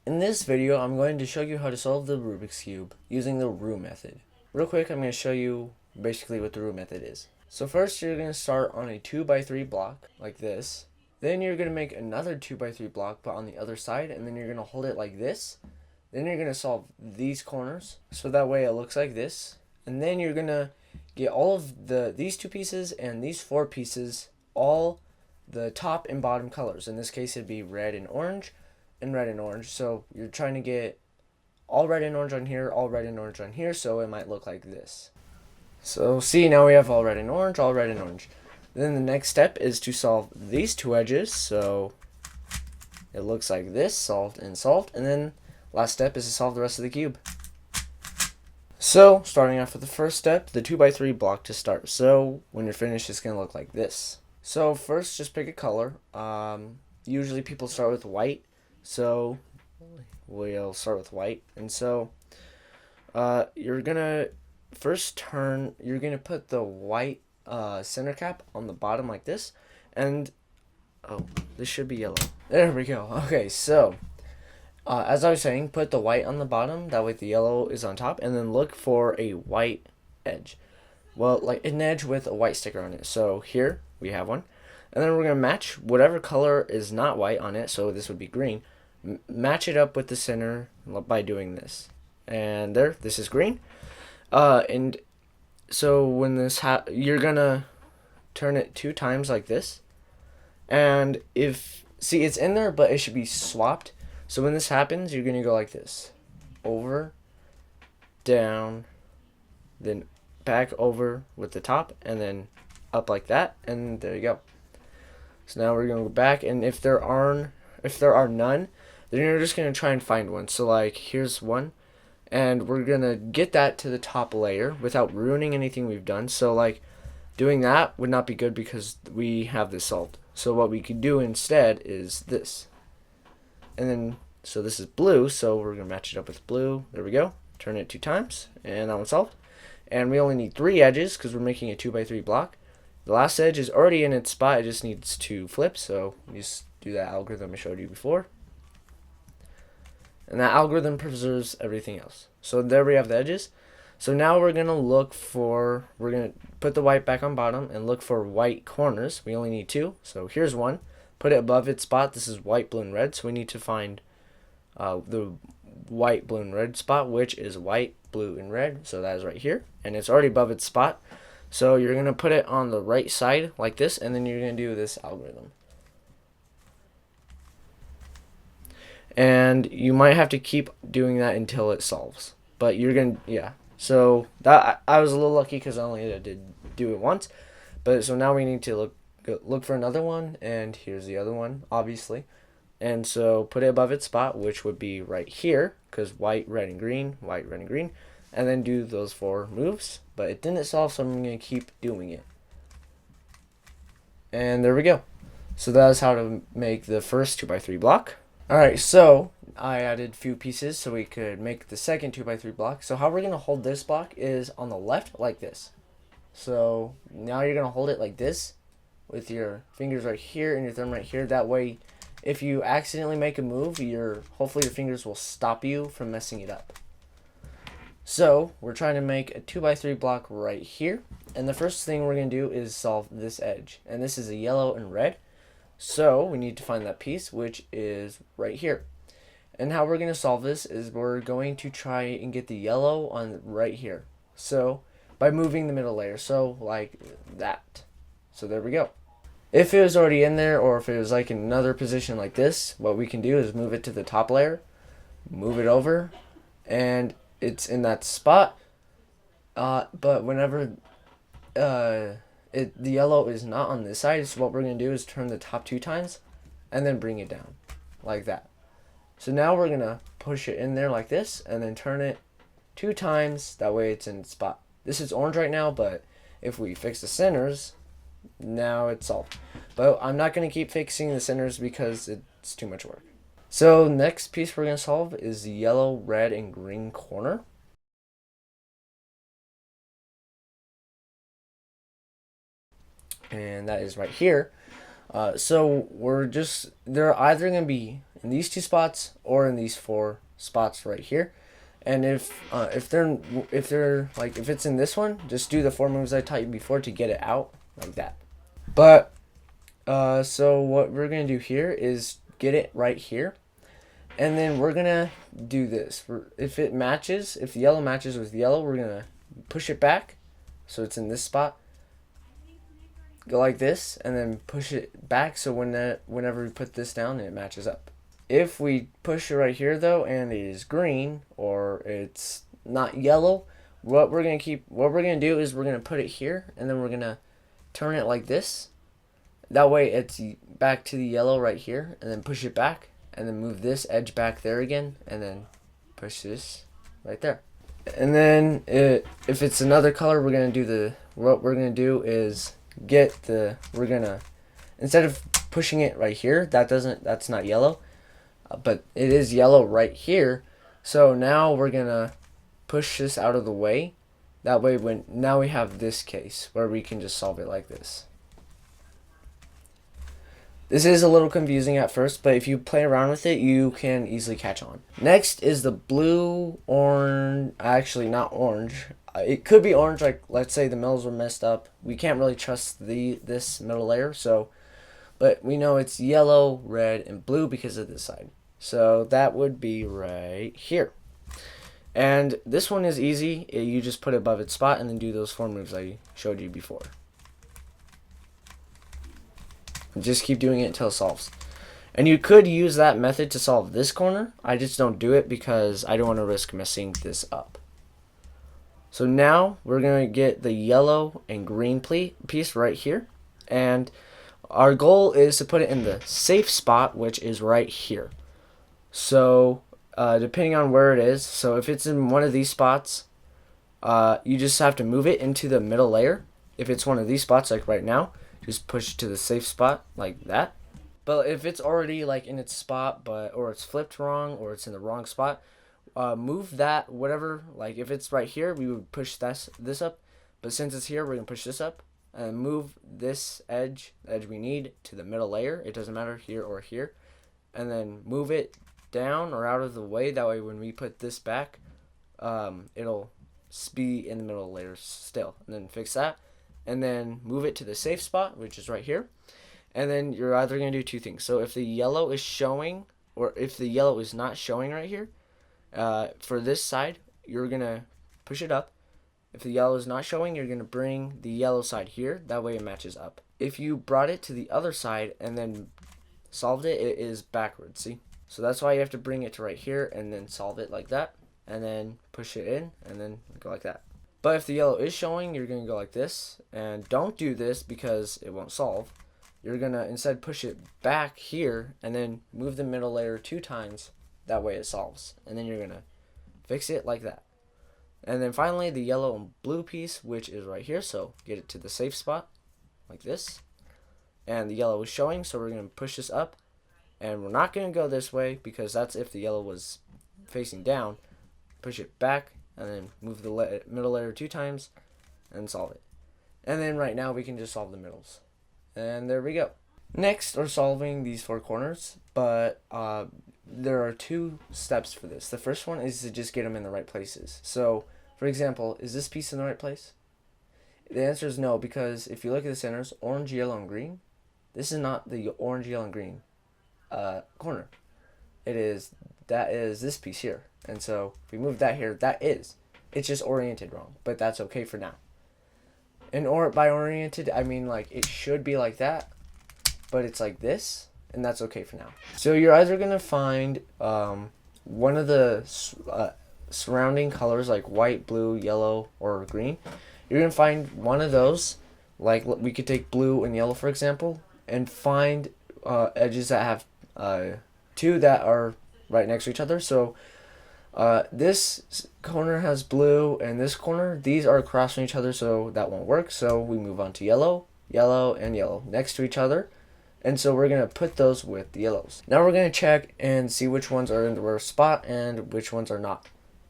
In this video, I'm going to show you how to solve the Rubik's Cube using the Roux method. Real quick, I'm going to show you basically what the Roux method is. So first, you're going to start on a 2x3 block, like this. Then you're going to make another 2x3 block, but on the other side, and then you're going to hold it like this. Then you're going to solve these corners, so that way it looks like this. And then you're going to get all of these two pieces and these four pieces, all the top and bottom colors. In this case, it'd be red and orange. And red and orange, so you're trying to get all red and orange on here, all red and orange on here, so it might look like this. So see, now we have all red and orange, all red and orange. Then the next step is to solve these two edges, so it looks like this, solved, and then last step is to solve the rest of the cube. So starting off with the first step, the 2x3 block to start. So when you're finished, it's gonna look like this. So first, just pick a color. Usually people start with white. So we'll start with white, and so you're gonna you're gonna put the white center cap on the bottom like this, and this should be yellow. There we go. Okay, so as I was saying, put the white on the bottom, that way the yellow is on top, and then look for a white edge. Well, like an edge with a white sticker on it. So here we have one, and then we're gonna match whatever color is not white on it, so this would be green. Match it up with the center by doing this, and this is green. And so when this you're gonna turn it 2 times like this, and see, it's in there, but it should be swapped. So when this happens, you're gonna go like this, over, down, then back over with the top, and then up like that, and there you go. So now we're gonna go back, and if there are none, then you're just going to try and find one. So like here's one, and we're going to get that to the top layer without ruining anything we've done. So like doing that would not be good because we have this solved. So what we could do instead is this. And then, so this is blue, so we're going to match it up with blue. There we go. Turn it 2 times, and that one's solved. And we only need 3 edges because we're making a 2x3 block. The last edge is already in its spot. It just needs to flip, so you just do that algorithm I showed you before. And that algorithm preserves everything else. So there we have the edges. So now we're going to put the white back on bottom and look for white corners. We only need 2. So here's one. Put it above its spot. This is white, blue, and red. So we need to find the white, blue, and red spot, which is white, blue, and red. So that is right here. And it's already above its spot. So you're going to put it on the right side like this, and then you're going to do this algorithm. And you might have to keep doing that until it solves. But you're going to, yeah. So that I was a little lucky because I only did do it once. But so now we need to look for another one, and here's the other one, obviously. And so put it above its spot, which would be right here, because white, red, and green, white, red, and green. And then do those 4 moves. But it didn't solve, so I'm going to keep doing it. And there we go. So that is how to make the first 2x3 block. Alright, so I added a few pieces so we could make the second 2x3 block. So how we're going to hold this block is on the left like this. So now you're going to hold it like this with your fingers right here and your thumb right here. That way, if you accidentally make a move, hopefully your fingers will stop you from messing it up. So we're trying to make a 2x3 block right here. And the first thing we're going to do is solve this edge. And this is a yellow and red. So we need to find that piece, which is right here. And how we're going to solve this is we're going to try and get the yellow on right here. So by moving the middle layer, so like that. So there we go. If it was already in there, or if it was like in another position like this, what we can do is move it to the top layer, move it over, and it's in that spot. But whenever the yellow is not on this side, so what we're going to do is turn the top 2 times and then bring it down like that. So now we're going to push it in there like this and then turn it 2 times, that way it's in its spot. This is orange right now, but if we fix the centers, now it's solved. But I'm not going to keep fixing the centers because it's too much work. So next piece we're going to solve is the yellow, red, and green corner. And that is right here. So they're either going to be in these 2 spots or in these 4 spots right here. And if it's in this one, just do the 4 moves I taught you before to get it out like that. But so what we're gonna do here is get it right here, and then we're gonna do this. If it matches, if the yellow matches with yellow, we're gonna push it back, so it's in this spot. Go like this, and then push it back, so whenever we put this down, it matches up. If we push it right here though, and it is green or it's not yellow, what we're gonna do is we're gonna put it here, and then we're gonna turn it like this. That way it's back to the yellow right here, and then push it back, and then move this edge back there again, and then push this right there. And then if it's another color, what we're gonna do is we're gonna, instead of pushing it right here, that's not yellow, but it is yellow right here. So now we're gonna push this out of the way. That way now we have this case where we can just solve it like this. This is a little confusing at first, but if you play around with it, you can easily catch on. Next is the blue, orange, actually not orange. It could be orange, like let's say the metals were messed up. We can't really trust this middle layer, but we know it's yellow, red, and blue because of this side. So that would be right here. And this one is easy. You just put it above its spot and then do those 4 moves I showed you before. Just keep doing it until it solves. And you could use that method to solve this corner. I just don't do it because I don't want to risk messing this up. So now we're going to get the yellow and green piece right here. And our goal is to put it in the safe spot, which is right here. So depending on where it is, so if it's in one of these spots, you just have to move it into the middle layer. If it's one of these spots, like right now, just push it to the safe spot like that. But if it's already like in its spot, or it's flipped wrong, or it's in the wrong spot, move that whatever. Like if it's right here, we would push this up. But since it's here, we're gonna push this up and move this edge, the edge we need, to the middle layer. It doesn't matter here or here, and then move it down or out of the way. That way, when we put this back, it'll be in the middle layer still. And then fix that. And then move it to the safe spot, which is right here. And then you're either going to do 2 things. So if the yellow is showing, or if the yellow is not showing right here, for this side, you're going to push it up. If the yellow is not showing, you're going to bring the yellow side here. That way it matches up. If you brought it to the other side and then solved it, it is backwards, see? So that's why you have to bring it to right here and then solve it like that. And then push it in and then go like that. But if the yellow is showing, you're going to go like this. And don't do this because it won't solve. You're going to instead push it back here and then move the middle layer 2 times. That way it solves. And then you're going to fix it like that. And then finally the yellow and blue piece, which is right here. So get it to the safe spot like this. And the yellow is showing, so we're going to push this up. And we're not going to go this way because that's if the yellow was facing down. Push it back. And then move the middle layer 2 times and solve it. And then right now we can just solve the middles. And there we go. Next are solving these 4 corners, but there are 2 steps for this. The first one is to just get them in the right places. So, for example, is this piece in the right place? The answer is no, because if you look at the centers, orange, yellow, and green, this is not the orange, yellow, and green corner. That is this piece here. And so if we move that here, it's just oriented wrong, but that's okay for now. And by oriented, I mean like it should be like that, but it's like this, and that's okay for now. So you're either gonna find one of the surrounding colors like white, blue, yellow, or green. You're gonna find one of those, like we could take blue and yellow for example, and find edges that have 2 that are right next to each other. So this corner has blue, and this corner, these are across from each other, so that won't work. So we move on to yellow, yellow, and yellow next to each other. And so we're going to put those with the yellows. Now we're going to check and see which ones are in the worst spot and which ones are not.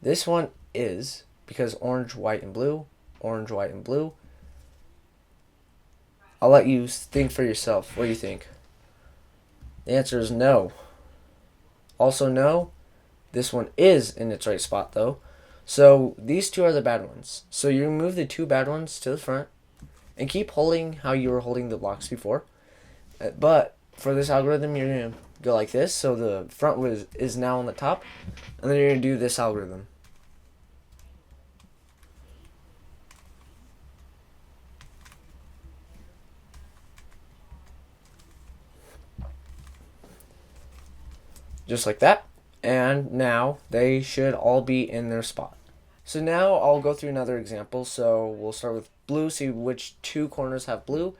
This one is, because orange, white, and blue, orange, white, and blue. I'll let you think for yourself. What do you think? The answer is no. Also know this one is in its right spot though. So these two are the bad ones. So you move the two bad ones to the front and keep holding how you were holding the blocks before. But for this algorithm, you're going to go like this. So the front is now on the top. And then you're going to do this algorithm. Just like that. And now they should all be in their spot. So now I'll go through another example. So we'll start with blue, see which two corners have blue.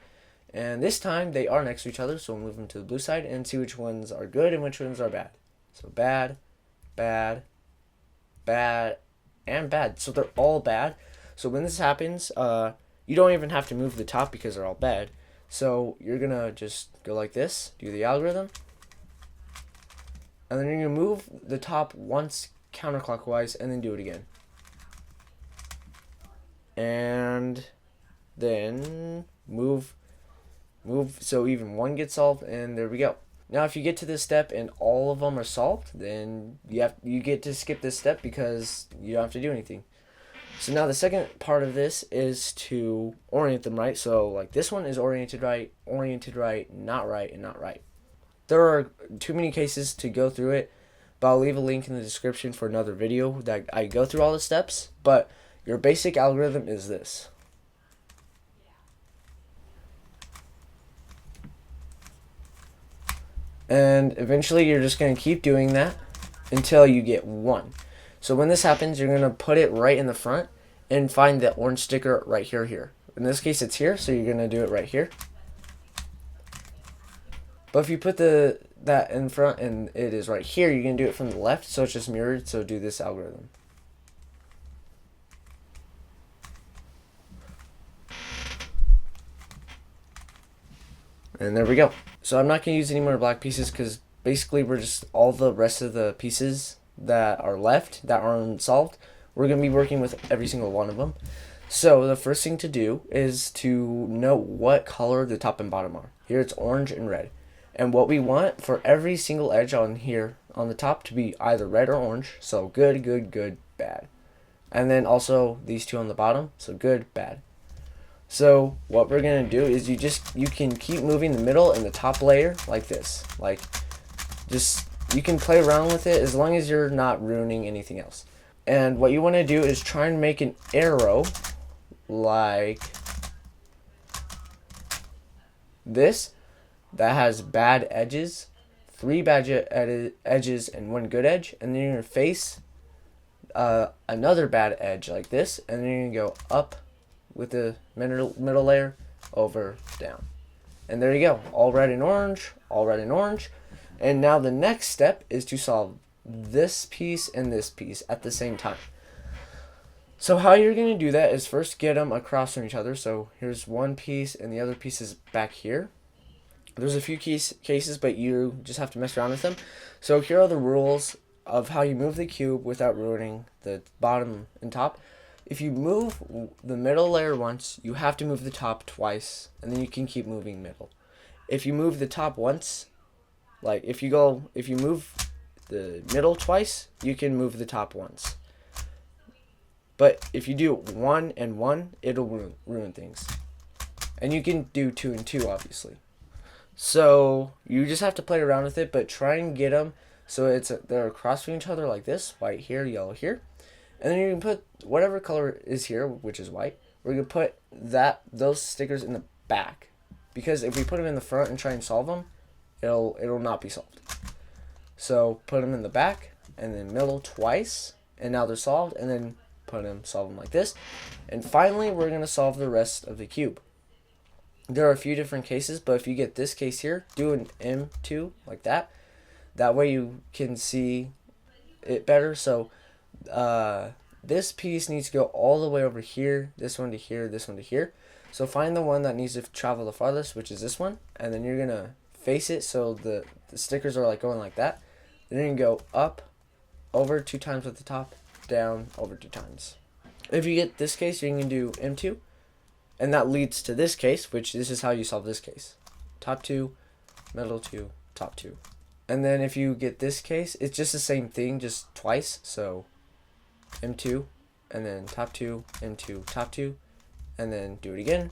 And this time they are next to each other, so we'll move them to the blue side and see which ones are good and which ones are bad. So bad, bad, bad, and bad. So they're all bad. So when this happens, you don't even have to move the top because they're all bad. So you're going to just go like this, do the algorithm. And then you're going to move the top once counterclockwise and then do it again. And then move so even one gets solved, and there we go. Now if you get to this step and all of them are solved, then you get to skip this step because you don't have to do anything. So now the second part of this is to orient them right. So like this one is oriented right, not right, and not right. There are too many cases to go through it, but I'll leave a link in the description for another video that I go through all the steps. But your basic algorithm is this. And eventually you're just going to keep doing that until you get 1. So when this happens, you're going to put it right in the front and find the orange sticker right here. In this case, it's here, so you're going to do it right here. But if you put that in front and it is right here, you're going to do it from the left, so it's just mirrored. So do this algorithm. And there we go. So I'm not going to use any more black pieces because basically we're just all the rest of the pieces that are left that aren't solved. We're going to be working with every single one of them. So the first thing to do is to know what color the top and bottom are. Here it's orange and red. And what we want for every single edge on here on the top to be either red or orange. So good, good, good, bad. And then also these two on the bottom. So good, bad. So what we're going to do is you can keep moving the middle and the top layer like this. Like you can play around with it as long as you're not ruining anything else. And what you want to do is try and make an arrow like this that has bad edges, 3 bad edges and 1 good edge, and then you're going to face another bad edge like this, and then you're going to go up with the middle layer, over, down. And there you go, all red and orange, all red and orange. And now the next step is to solve this piece and this piece at the same time. So how you're going to do that is first get them across from each other. So here's one piece and the other piece is back here. There's a few cases, but you just have to mess around with them. So here are the rules of how you move the cube without ruining the bottom and top. If you move the middle layer once, you have to move the top twice, and then you can keep moving middle. If you move the top once, like if you move the middle twice, you can move the top once. But if you do 1 and 1, it'll ruin things. And you can do 2 and 2, obviously. So you just have to play around with it, but try and get them so they're across from each other like this, white here, yellow here. And then you can put whatever color is here, which is white. We're going to put those stickers in the back. Because if we put them in the front and try and solve them, it'll not be solved. So put them in the back and then middle twice, and now they're solved, and then solve them like this. And finally, we're going to solve the rest of the cube. There are a few different cases, but if you get this case here, do an M2 like that. That way you can see it better. So this piece needs to go all the way over here, this one to here, this one to here. So find the one that needs to travel the farthest, which is this one, and then you're going to face it so the stickers are like going like that. Then you're going to go up, over 2 times at the top, down, over 2 times. If you get this case, you can do M2, and that leads to this case, which this is how you solve this case. Top 2, middle 2, top 2. And then if you get this case, it's just the same thing, just twice. So M2, and then top 2, M2, top 2, and then do it again,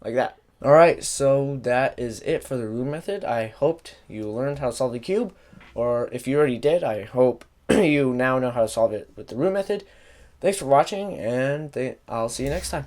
like that. Alright, so that is it for the Roux method. I hoped you learned how to solve the cube, or if you already did, I hope you now know how to solve it with the Roux method. Thanks for watching, and I'll see you next time.